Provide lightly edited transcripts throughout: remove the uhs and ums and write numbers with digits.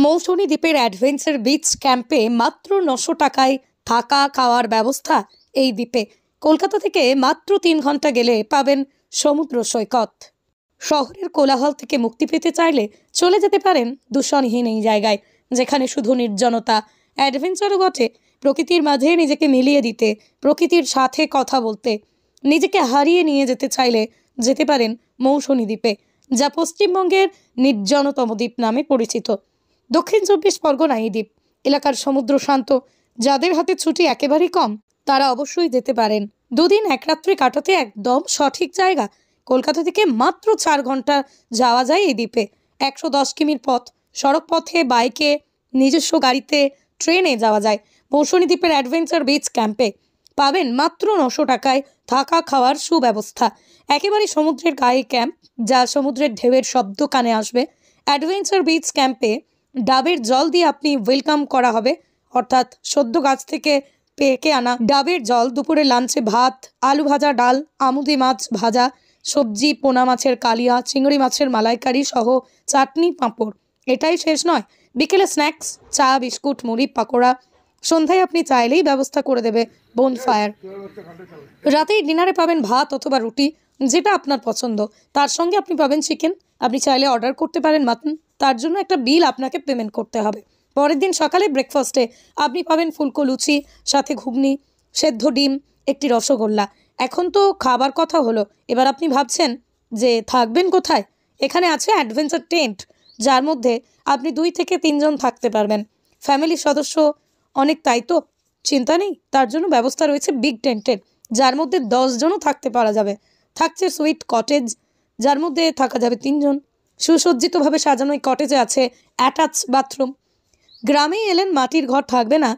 মৌসুনী দ্বীপের adventure beach ক্যাম্পে মাত্র 900 টাকায় থাকা খাওয়ার ব্যবস্থা। এই দ্বীপে কলকাতা থেকে মাত্র 3 ঘন্টা গেলে পাবেন সমুদ্র সৈকত। শহরের কোলাহল থেকে মুক্তি পেতে চাইলে চলে যেতে পারেন দূষণহীন এই জায়গায়, যেখানে শুধু নির্জনতা, অ্যাডভেঞ্চারও বটে। প্রকৃতির মাঝে নিজেকে মিলিয়ে দিতে, প্রকৃতির সাথে কথা বলতে, নিজেকে হারিয়ে নিয়ে যেতে চাইলে যেতে পারেন মৌসুনী দ্বীপে, যা পশ্চিমবঙ্গের নির্জনতম দ্বীপ নামে পরিচিত। দক্ষিণ 24 পরগনা এই দ্বীপ এলাকার সমুদ্র শান্ত। যাদের হাতে ছুটি একেবারেই কম তারা অবশ্যই যেতে পারেন। 2 দিন 1 রাত্রি কাটাতে একদম সঠিক জায়গা। কলকাতা থেকে মাত্র 4 ঘন্টা যাওয়া যায় এই দ্বীপে। 110 কিমির পথ, সড়ক পথে, বাইকে, নিজস্ব গাড়িতে, ট্রেনে যাওয়া যায়। মৌসুনী দ্বীপের অ্যাডভেঞ্চার বিচ ক্যাম্পে পাবেন মাত্র 900 টাকায় থাকা খাওয়ার সুব্যবস্থা। একেবারে সমুদ্রের গায়ে ক্যাম্প, যা সমুদ্রের ঢেউয়ের শব্দ কানে আসবে। অ্যাডভেঞ্চার বিচ ক্যাম্পে ডাবের জল দিয়ে আপনি ওয়েলকাম করা হবে, অর্থাৎ সদ্য গাছ থেকে পেকে আনা ডাবের জল। দুপুরে লাঞ্চে ভাত, আলু ভাজা, ডাল, আমুদি মাছ ভাজা, সবজি, পোনা মাছের কালিয়া, চিংড়ি মাছের মালাইকারি সহ চাটনি, পাঁপড়। এটাই শেষ নয়, বিকেলে স্ন্যাক্স, চা, বিস্কুট, মুড়ি, পাকোড়া। সন্ধ্যায় আপনি চাইলেই ব্যবস্থা করে দেবে বোনফায়ার। রাতেই ডিনারে পাবেন ভাত অথবা রুটি, যেটা আপনার পছন্দ। তার সঙ্গে আপনি পাবেন চিকেন। আপনি চাইলে অর্ডার করতে পারেন মাটন, তার জন্য একটা বিল আপনাকে পেমেন্ট করতে হবে। পরের দিন সকালে ব্রেকফাস্টে আপনি পাবেন ফুলকো লুচি, সাথে ঘুগনি, সেদ্ধ ডিম, একটি রসগোল্লা। এখন তো খাবার কথা হলো, এবার আপনি ভাবছেন যে থাকবেন কোথায়? এখানে আছে অ্যাডভেঞ্চার টেন্ট, যার মধ্যে আপনি 2 থেকে 3 জন থাকতে পারবেন। ফ্যামিলির সদস্য অনেক, তাই তো চিন্তা নেই। তার জন্য ব্যবস্থা রয়েছে বিগ টেন্টের, যার মধ্যে 10 জনও থাকতে পারা যাবে। থাকছে সুইট কটেজ, যার মধ্যে থাকা যাবে 3 জন। সুসজ্জিতভাবে সাজানো এই কটেজে আছে অ্যাটাচ বাথরুম। গ্রামে এলেন মাটির ঘর থাকবে না,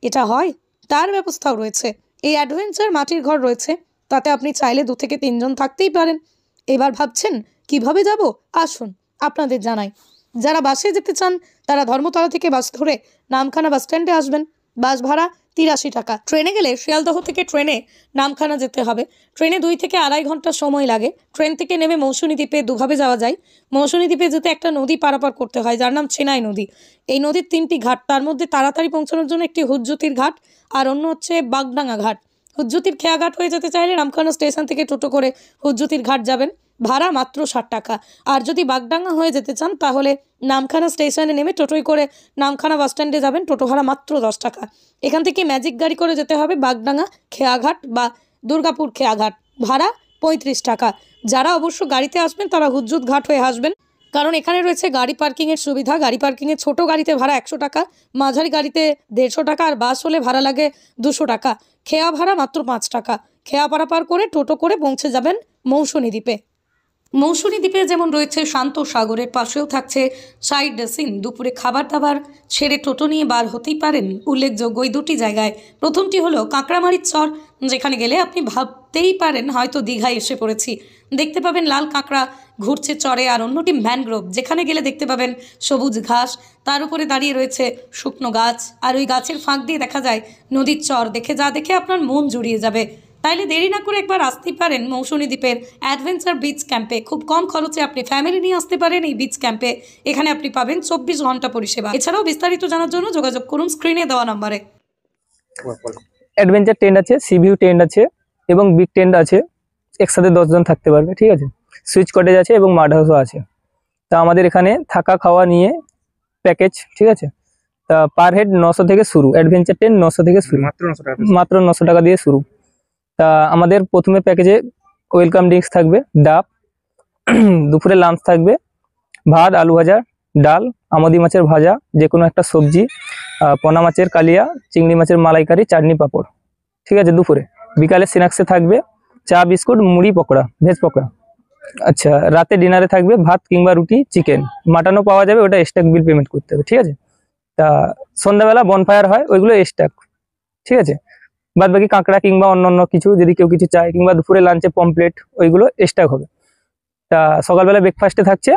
এটা হয়? তার ব্যবস্থাও রয়েছে। এই অ্যাডভেঞ্চার মাটির ঘর রয়েছে, তাতে আপনি চাইলে 2 থেকে 3 জন থাকতেই পারেন। এবার ভাবছেন কিভাবে যাব? আসুন আপনাদের জানাই। যারা বাসে যেতে চান তারা ধর্মতলা থেকে বাস ধরে নামখানা বাস স্ট্যান্ডে আসবেন। বাস ভাড়া 83 টাকা। ট্রেনে গেলে শিয়ালদহ থেকে ট্রেনে নামখানা যেতে হবে। ট্রেনে 2 থেকে 2.5 ঘন্টা সময় লাগে। ট্রেন থেকে নেমে মৌসুনী দ্বীপে দুভাবে যাওয়া যায়। মৌসুনী দ্বীপে যেতে একটা নদী পারাপার করতে হয়, যার নাম চেনাই নদী। এই নদীর 3টি ঘাট, তার মধ্যে তাড়াতাড়ি পৌঁছানোর জন্য একটি হুজ্জুতির ঘাট আর অন্য হচ্ছে বাগডাঙ্গা ঘাট। হুজ্জুতির খেয়া ঘাট হয়ে যেতে চাইলে নামখানা স্টেশন থেকে টোটো করে হুজ্জুতির ঘাট যাবেন, ভাড়া মাত্র 60 টাকা। আর যদি বাগডাঙ্গা হয়ে যেতে চান তাহলে নামখানা স্টেশনে নেমে টোটোয় করে নামখানা বাস স্ট্যান্ডে যাবেন, টোটো ভাড়া মাত্র 10 টাকা। এখান থেকে ম্যাজিক গাড়ি করে যেতে হবে বাগডাঙ্গা খেয়াঘাট বা দুর্গাপুর খেয়াঘাট, ভাড়া 35 টাকা। যারা অবশ্য গাড়িতে আসবেন তারা হুজ্জুত ঘাট হয়ে আসবেন, কারণ এখানে রয়েছে গাড়ি পার্কিংয়ের সুবিধা। গাড়ি পার্কিংয়ে ছোট গাড়িতে ভাড়া 100 টাকা, মাঝারি গাড়িতে 150 টাকা, আর বাস হলে ভাড়া লাগে 200 টাকা। খেয়া ভাড়া মাত্র 5 টাকা। খেয়া পারাপার করে টোটো করে পৌঁছে যাবেন মৌসুনী দ্বীপে। মৌসুনী দ্বীপে যেমন রয়েছে শান্ত সাগরের পাশেও থাকছে সাইড সিন। দুপুরে খাবার দাবার সেরে টোটো নিয়ে বার হতেই পারেন উল্লেখযোগ্য এই 2টি জায়গায়। প্রথমটি হলো কাঁকড়ামারির চর, যেখানে গেলে আপনি ভাবতেই পারেন হয়তো দীঘায় এসে পড়েছি। দেখতে পাবেন লাল কাঁকড়া ঘুরছে চরে। আর অন্যটি ম্যানগ্রোভ, যেখানে গেলে দেখতে পাবেন সবুজ ঘাস, তার উপরে দাঁড়িয়ে রয়েছে শুকনো গাছ, আর ওই গাছের ফাঁক দিয়ে দেখা যায় নদীর চর। দেখে আপনার মন জুড়িয়ে যাবে। তাইলে দেরি না করে একবার আসতেই পারেন মৌসুনী দ্বীপের অ্যাডভেঞ্চার বিচ ক্যাম্পে। খুব কম খরচে আপনি ফ্যামিলি নিয়ে আসতে পারেন এই বিচ ক্যাম্পে। এখানে আপনি পাবেন 24 ঘন্টা পরিষেবা। এছাড়াও বিস্তারিত জানার জন্য যোগাযোগ করুন স্ক্রিনে দেওয়া নম্বরে। অ্যাডভেঞ্চার টেন্ট আছে, সিভিউ টেন্ট আছে এবং বিগ টেন্ট আছে, একসাথে 10 জন থাকতে পারবে, ঠিক আছে। সুইচ কটেজ আছে এবং মাড হাউসও আছে। তা আমাদের এখানে থাকা খাওয়া নিয়ে প্যাকেজ, ঠিক আছে। তা পার হেড 900 থেকে শুরু। অ্যাডভেঞ্চার টেন্ট 900 থেকে শুরু, মাত্র 900 টাকা দিয়ে শুরু। তা আমাদের প্রথমে প্যাকেজে ওয়েলকাম ড্রিঙ্কস থাকবে, ডাব। দুপুরে লাঞ্চ থাকবে ভাত, আলু ভাজা, ডাল, আমদি মাছের ভাজা, যে কোনো একটা সবজি, পোনা মাছের কালিয়া, চিংড়ি মাছের মালাইকারি, চাটনি, পাঁপড়, ঠিক আছে দুপুরে। বিকালে স্ন্যাক্সে থাকবে চা, বিস্কুট, মুড়ি, পকোড়া, ভেজ পকোড়া। আচ্ছা, রাতে ডিনারে থাকবে ভাত কিংবা রুটি, চিকেন, মাটনও পাওয়া যাবে, ওটা এক্সট্রা বিল পেমেন্ট করতে হবে, ঠিক আছে। তা সন্ধ্যাবেলা বনফায়ার হয়, ওইগুলো এক্সট্রা, ঠিক আছে। বাদ বাকি কাঁকড়া কিংবা অন্য কিছু যদি কেউ কিছু চায়, কিংবা দুপুরে লাঞ্চে পমপ্লেট, ওইগুলো এক্সট্রা হবে। তা সকালবেলা ব্রেকফাস্টে থাকছে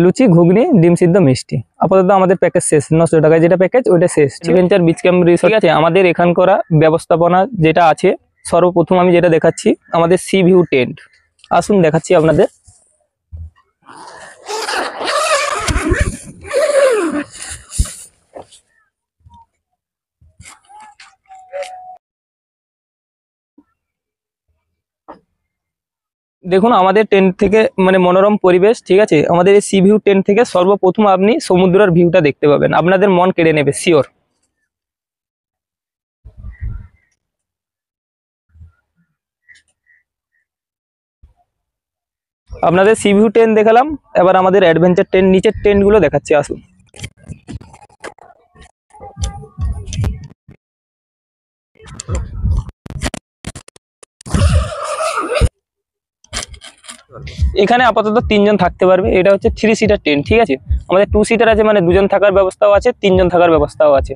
লুচি, ঘুগনি, ডিম সিদ্ধ, মিষ্টি। আপাতত আমাদের প্যাকেজ শেষ, 900 টাকায় যেটা প্যাকেজ ওইটা শেষ। অ্যাডভেঞ্চার বিচ ক্যাম্প রিসোর্ট, ঠিক আছে। আমাদের এখানকার ব্যবস্থাপনা যেটা আছে, সর্বপ্রথম আমি যেটা দেখাচ্ছি আমাদের সি ভিউ টেন্ট। আসুন দেখাচ্ছি আপনাদের। দেখুন আমাদের টেন্ট থেকে মানে মনোরম পরিবেশ, ঠিক আছে। আমাদের এই সি ভিউ টেন্ট থেকে সর্বপ্রথম আপনি সমুদ্রের ভিউটা দেখতে পাবেন, আপনাদের মন কেড়ে নেবে শিওর। আপনাদের সি ভিউ টেন্ট দেখালাম, এবার আমাদের অ্যাডভেঞ্চার টেন্ট নিচের টেন্টগুলো দেখাচ্ছি, আসুন। এখানে আপাতত 3 জন থাকতে পারবে, এটা হচ্ছে 3 সিটার টেন্ট, ঠিক আছে। আমাদের 2 সিটার আছে, মানে 2 জন থাকার ব্যবস্থাও আছে, 3 জন থাকার ব্যবস্থাও আছে।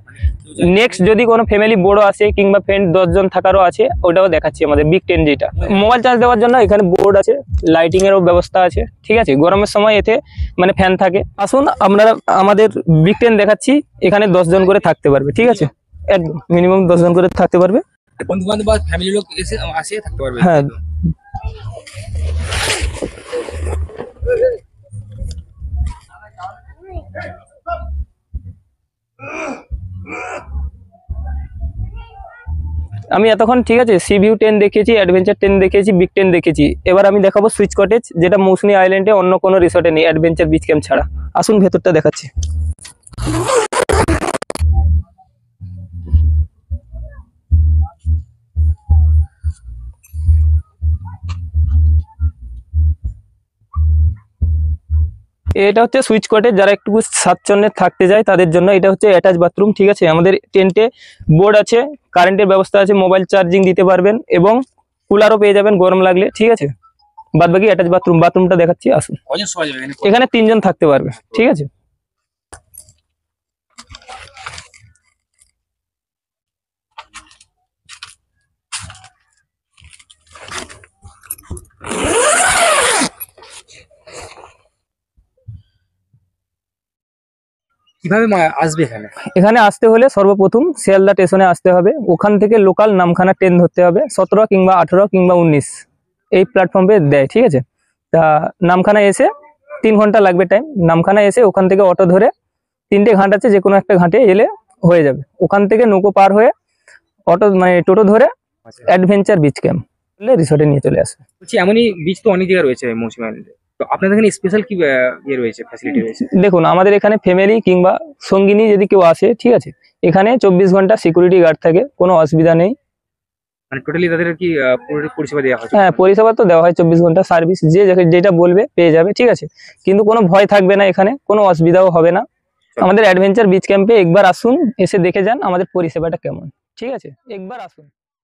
নেক্সট যদি কোনো ফ্যামিলি বড় আসে কিংবা ফ্রেন্ড 10 জন থাকারও আছে, ওটাও দেখাচ্ছি আমাদের বিগ টেন্ট যেটা। মোবাইল চার্জ দেওয়ার জন্য এখানে বোর্ড আছে, লাইটিং এরও ব্যবস্থা আছে, ঠিক আছে। গরমের সময় এতে মানে ফ্যান থাকে। আসুন আপনারা আমাদের বিগ টেন্ট দেখাচ্ছি, এখানে 10 জন করে থাকতে পারবে, ঠিক আছে। একদম মিনিমাম 10 জন করে থাকতে পারবে, বন্ধু বান্ধব বা ফ্যামিলি লোক এসে আসে থাকতে পারবে। হ্যাঁ। আমি এতক্ষণ, ঠিক আছে, সি ভিউ টেন দেখিয়েছি, অ্যাডভেঞ্চার টেন দেখিয়েছি, বিগ টেন দেখিয়েছি। এবার আমি দেখাবো সুইচ কটেজ, যেটা মৌসুমী আইল্যান্ডে অন্য কোনো রিসোর্টে নেই, অ্যাডভেঞ্চার বিচ ক্যাম্প ছাড়া। আসুন ভেতরটা দেখাচ্ছি। এটা হচ্ছে সুইচ কটেজ, যারা একটু স্বাচ্ছন্দ্যে থাকতে যায় তাদের জন্য। এটা হচ্ছে অ্যাটাচ বাথরুম, ঠিক আছে। আমাদের টেন্টে বোর্ড আছে, কারেন্টের ব্যবস্থা আছে, মোবাইল চার্জিং দিতে পারবেন এবং কুলারও পেয়ে যাবেন গরম লাগলে, ঠিক আছে। বাদ বাকি অ্যাটাচ বাথরুম, বাথরুমটা দেখাচ্ছি, আসুন। কজন শোয়া যাবে এখানে? এখানে 3 জন থাকতে পারবে, ঠিক আছে। কিভাবে আসবে এখানে? এখানে আসতে হলে সর্বপ্রথম শিয়ালদা স্টেশনে আসতে হবে, ওখান থেকে লোকাল নামখানা ট্রেন ধরতে হবে। 17 কিংবা 18 কিংবা 19 এই প্ল্যাটফর্মে দেয়, ঠিক আছে। তা নামখানা এসে 3 ঘন্টা লাগবে টাইম। নামখানা এসে ওখান থেকে অটো ধরে 3টে ঘাট আছে, যে কোনো একটা ঘাটে এলে হয়ে যাবে। ওখান থেকে নৌকো পার হয়ে অটো মানে টোটো ধরে অ্যাডভেঞ্চার বিচ ক্যাম্প রিসোর্টে নিয়ে চলে আসবে। বলছি এমনই বিচ তো অনেক জায়গায় রয়েছে মৌসুমী আইল্যান্ডে, তো আপনাদের এখানে স্পেশাল কি ইয়ে রয়েছে, ফ্যাসিলিটি রয়েছে? দেখুন আমাদের এখানে ফ্যামিলি কিংবা সঙ্গিনী যদি কেউ আসে, ঠিক আছে, এখানে 24 ঘন্টা সিকিউরিটি গার্ড থাকে, কোনো অসুবিধা নেই। মানে টোটালি তাদের কি পুরো পরিষেবা দেওয়া হয়? হ্যাঁ, পরিষেবা তো দেওয়া হয়, 24 ঘন্টা সার্ভিস, যে যেটা বলবে পেয়ে যাবে, ঠিক আছে। কিন্তু কোনো ভয় থাকবে না, এখানে কোনো অসুবিধাও হবে না। আমাদের অ্যাডভেঞ্চার বিচ ক্যাম্পে একবার আসুন, এসে দেখে যান আমাদের পরিষেবাটা কেমন, ঠিক আছে। একবার আসুন।